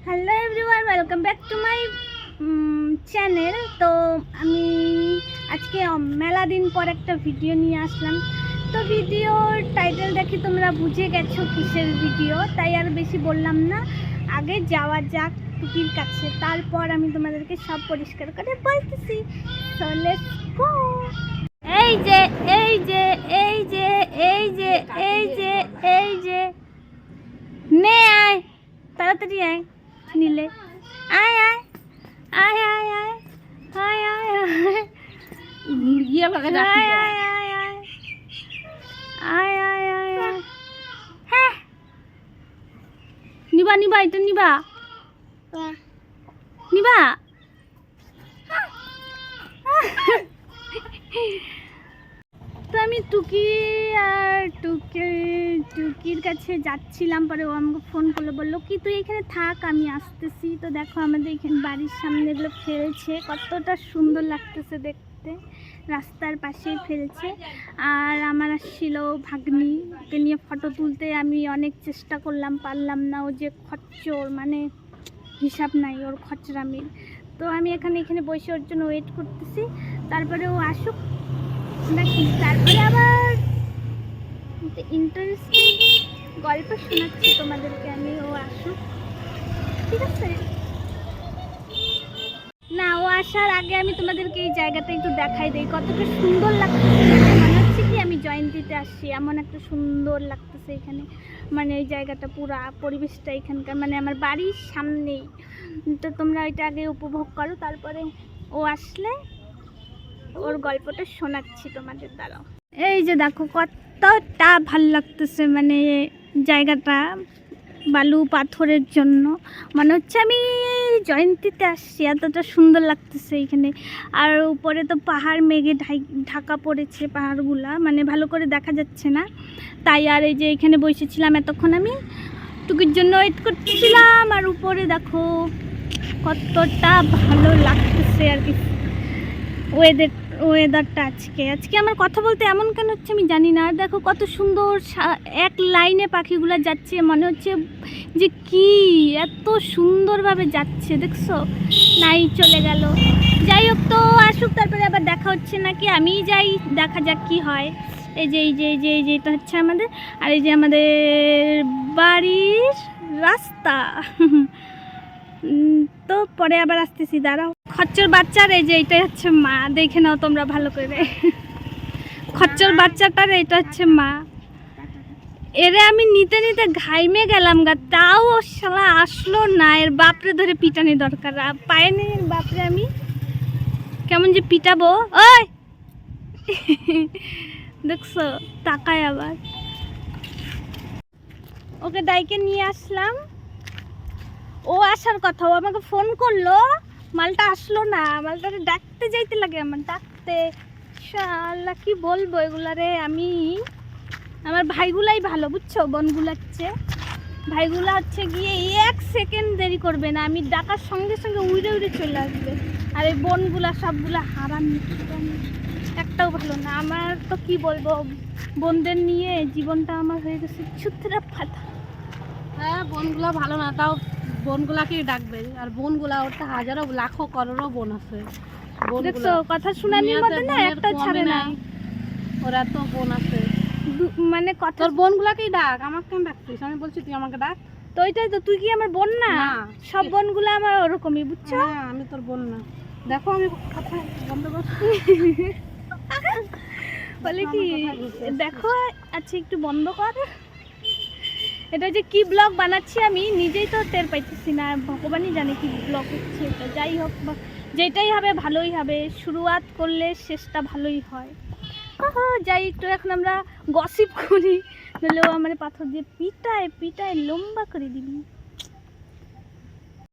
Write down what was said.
Hello everyone, welcome back to my channel. তো আমি আজকে মেলা দিন পর একটা ভিডিও নিয়ে আসলাম। তো ভিডিওর টাইটেল দেখে তোমরা বুঝে গেছো কিসের ভিডিও, তাই আর বেশি বললাম না। আগে যাওয়া যাক টুকির কাছে, তারপর আমি তোমাদেরকে সব পরিষ্কার করে বলতেছি। So let's go. এই যে এই যে এই যে এই যে এই যে এই যে নে আয়, তাড়াতাড়ি আয় নীলে, আয় আয় আয় আয় আয় আয় আয় আয় ইয়ে লাগে ডাকি আয় আয় আয় আয় আয় আয় আয়। হ্যাঁ, নিবা নিবা, এটা নিবা নিবা। তো আমি টুকি আর টুকির কাছে যাচ্ছিলাম, পরে ও আমাকে ফোন করলো, বললো কি তুই এখানে থাক, আমি আসতেছি। তো দেখো আমাদের এখানে বাড়ির সামনে এগুলো ফেলছে, কতটা সুন্দর লাগতেছে দেখতে, রাস্তার পাশেই ফেলছে। আর আমার আসছিল ভাগ্নি, ওকে নিয়ে ফটো তুলতে আমি অনেক চেষ্টা করলাম, পারলাম না। ও যে খচ্চর, মানে হিসাব নাই ওর খচরামির। তো আমি এখানে বসে ওর জন্য ওয়েট করতেছি, তারপরে ও আসুক নাকি, তারপরে আবার ইন্টারেস্টিং গল্প শোনাচ্ছি তোমাদেরকে আমি। ও আসুক, ঠিক আছে না? ও আসার আগে আমি তোমাদেরকে এই জায়গাটা একটু দেখাই দেই, কতটা সুন্দর লাগতেছে। মনে হচ্ছে কি আমি জয়ন্তীতে আসছি, এমন একটা সুন্দর লাগতেছে এখানে। মানে এই জায়গাটা পুরা পরিবেশটা এখানকার, মানে আমার বাড়ির সামনেই। তো তোমরা ওইটা আগে উপভোগ করো, তারপরে ও আসলে ওর গল্পটা শোনাচ্ছি তোমাদের দ্বারা। এই যে দেখো কতটা ভাল লাগতেছে, মানে জায়গাটা বালু পাথরের জন্য মনে হচ্ছে আমি জয়ন্তীতে আসছি, এতটা সুন্দর লাগতেছে এখানে। আর উপরে তো পাহাড় মেঘে ঢাকা পড়েছে, পাহাড়গুলা মানে ভালো করে দেখা যাচ্ছে না। তাই আর এই যে এখানে বসেছিলাম এতক্ষণ, আমি টুকির জন্য ওয়েট করতেছিলাম। আর উপরে দেখো কতটা ভালো লাগতেছে আর কি ওয়েদারটা। আজকে আমার কথা বলতে এমন কেন হচ্ছে আমি জানি না। আর দেখো কত সুন্দর এক লাইনে পাখিগুলো যাচ্ছে, মনে হচ্ছে যে কি এত সুন্দরভাবে যাচ্ছে, দেখছো? নাই চলে গেল। যাই হোক, তো আসুক, তারপরে আবার দেখা হচ্ছে নাকি, আমি যাই, দেখা যাক কি হয়। এই যে এই যে এই যে এই যে এটা হচ্ছে আমাদের, আর এই যে আমাদের বাড়ির রাস্তা। তো পরে আবার আসতেছি, দাঁড়াও। খচ্চর বাচ্চার এই যে এইটাই হচ্ছে মা, দেখে নাও তোমরা ভালো করে। খচ্চর বাচ্চাটার এটা হচ্ছে মা। এরে আমি নিতে নিতে ঘাইমে গেলাম গা, তাও ও শালা আসলো না। এর বাপরে ধরে পিটানি দরকার, পায়ে নেই এর বাপরে, আমি কেমন যে পিটাবো। ওই দেখছো, তাকায় আবার। ওকে ডাইকে নিয়ে আসলাম, ও আসার কথা, ও আমাকে ফোন করলো, মালটা আসলো না। মালটারে ডাকতে যাইতে লাগে আমার, ডাকতে। শালা কি বলবো এগুলারে আমি। আমার ভাইগুলাই ভালো, বুঝছো, বোনগুলার চেয়ে। ভাইগুলা হচ্ছে গিয়ে 1 সেকেন্ড দেরি করবে না, আমি ডাকার সঙ্গে সঙ্গে উড়ে উড়ে চলে আসবে। আর এই বোনগুলা সবগুলা হারামি, একটাও ভালো না। আমার তো কি বলবো, বোনদের নিয়ে জীবনটা আমার হয়ে গেছে ছুতরা ফাটা। হ্যাঁ, বোনগুলা ভালো না, তাও বোনগুলাকেই ডাকবে। আর বোনগুলা ওর তো হাজারো লাখো করোড়ও বোন আছে। দেখছো, কথা শোনানির মধ্যে না একটা ছাড়ে না। ওরা তো বোন আছে, মানে কথা। তোর বোনগুলাকেই ডাক, আমাকে কেন ডাকছিস? আমি বলছি তুই আমাকে ডাক। তো ওইটাই তো, তুই কি আমার বোন না? সব বোনগুলো আমার ওরকমই, বুঝছো? হ্যাঁ, আমি তোর বোন না। দেখো আমি কথা বন্ধ করছি। বলে কি দেখো, আচ্ছা একটু বন্ধ কর। এটা যে কি ব্লগ বানাচ্ছি আমি নিজেই তো টের পাইতেছি না, ভগবানই জানে কি ব্লগ হচ্ছে এটা। যাই হোক, যেটাই হবে ভালোই হবে, শুরুয়াত করলে শেষটা ভালোই হয়। যাই একটু এখন আমরা গসিপ করি, নাহলে ও আমার পাথর দিয়ে পিটায় লম্বা করে দিবি।